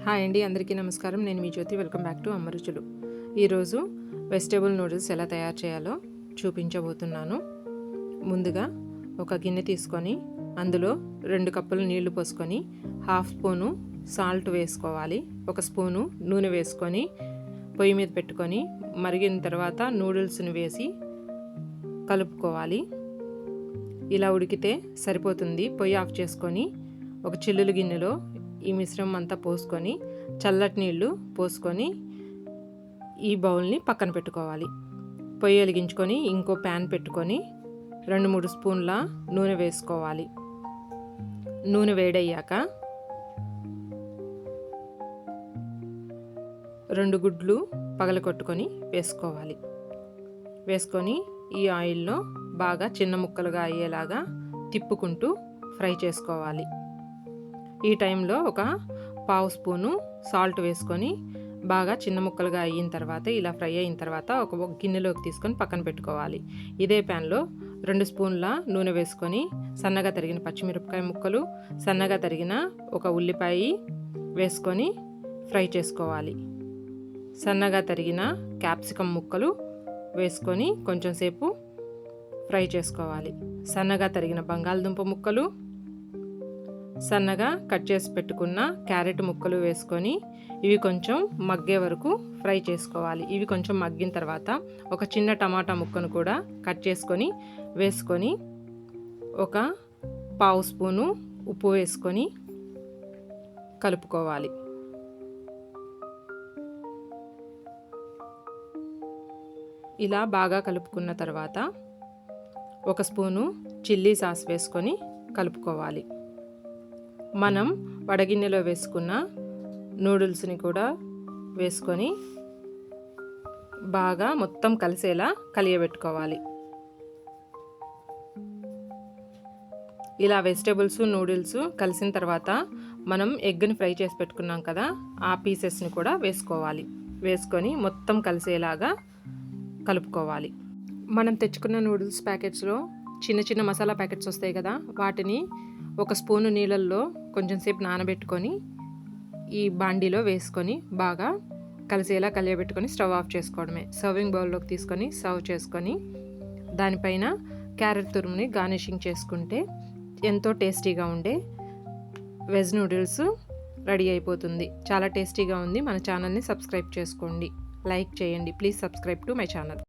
Hi అండి, అందరికీ నమస్కారం. నేను మీ జ్యోతి. వెల్కమ్ బ్యాక్ టు అమ్మ రుచులు. ఈరోజు వెజిటేబుల్ నూడిల్స్ ఎలా తయారు చేయాలో చూపించబోతున్నాను. ముందుగా ఒక గిన్నె తీసుకొని అందులో 2 కప్పులు నీళ్లు పోసుకొని 1/2 స్పూను సాల్ట్ వేసుకోవాలి. 1 స్పూను నూనె వేసుకొని పొయ్యి మీద పెట్టుకొని మరిగిన తర్వాత నూడిల్స్ని వేసి కలుపుకోవాలి. ఇలా ఉడికితే సరిపోతుంది. పొయ్యి ఆఫ్ చేసుకొని ఒక చిల్లులు గిన్నెలో ఈ మిశ్రమం అంతా పోసుకొని చల్లటి నీళ్ళు పోసుకొని ఈ బౌల్ని పక్కన పెట్టుకోవాలి. పొయ్యి వెలిగించుకొని ఇంకో ప్యాన్ పెట్టుకొని 2-3 స్పూన్ల నూనె వేసుకోవాలి. నూనె వేడయ్యాక 2 గుడ్లు పగలగొట్టుకొని వేసుకోవాలి. వేసుకొని ఈ ఆయిల్లో బాగా చిన్న ముక్కలుగా అయ్యేలాగా తిప్పుకుంటూ ఫ్రై చేసుకోవాలి. ఈ టైంలో ఒక 1/2 స్పూను సాల్ట్ వేసుకొని బాగా చిన్న ముక్కలుగా అయిన తర్వాత ఇలా ఫ్రై అయిన తర్వాత ఒక గిన్నెలోకి తీసుకొని పక్కన పెట్టుకోవాలి. ఇదే ప్యాన్లో 2 స్పూన్ల నూనె వేసుకొని సన్నగా తరిగిన పచ్చిమిరపకాయ ముక్కలు, సన్నగా తరిగిన ఒక ఉల్లిపాయ వేసుకొని ఫ్రై చేసుకోవాలి. సన్నగా తరిగిన క్యాప్సికమ్ ముక్కలు వేసుకొని కొంచెం సేపు ఫ్రై చేసుకోవాలి. సన్నగా తరిగిన బంగాళదుంప ముక్కలు, సన్నగా కట్ చేసి పెట్టుకున్న క్యారెట్ ముక్కలు వేసుకొని ఇవి కొంచెం మగ్గే వరకు ఫ్రై చేసుకోవాలి. ఇవి కొంచెం మగ్గిన తర్వాత ఒక చిన్న టమాటా ముక్కను కూడా కట్ చేసుకొని వేసుకొని ఒక 1/2 స్పూను ఉప్పు వేసుకొని కలుపుకోవాలి. ఇలా బాగా కలుపుకున్న తర్వాత 1 స్పూను చిల్లీ సాస్ వేసుకొని కలుపుకోవాలి. మనం వడగిన్నెలో వేసుకున్న నూడిల్స్ని కూడా వేసుకొని బాగా మొత్తం కలిసేలా కలియబెట్టుకోవాలి. ఇలా వెజిటేబుల్స్ నూడిల్స్ కలిసిన తర్వాత మనం ఎగ్ని ఫ్రై చేసి పెట్టుకున్నాం కదా, ఆ పీసెస్ని కూడా వేసుకోవాలి. వేసుకొని మొత్తం కలిసేలాగా కలుపుకోవాలి. మనం తెచ్చుకున్న నూడిల్స్ ప్యాకెట్స్లో చిన్న చిన్న మసాలా ప్యాకెట్స్ వస్తాయి కదా, వాటిని 1 స్పూను నీళ్ళల్లో కొంచెం సేపు నానబెట్టుకొని ఈ బాండీలో వేసుకొని బాగా కలిసేలా కలియబెట్టుకొని స్టవ్ ఆఫ్ చేసుకోవడమే. సర్వింగ్ బౌల్లోకి తీసుకొని సర్వ్ చేసుకొని దానిపైన క్యారెట్ తురుముని గార్నిషింగ్ చేసుకుంటే ఎంతో టేస్టీగా ఉండే వెజ్ నూడిల్స్ రెడీ అయిపోతుంది. చాలా టేస్టీగా ఉంది. మన ఛానల్ని సబ్స్క్రైబ్ చేసుకోండి, లైక్ చేయండి. Please subscribe to my channel.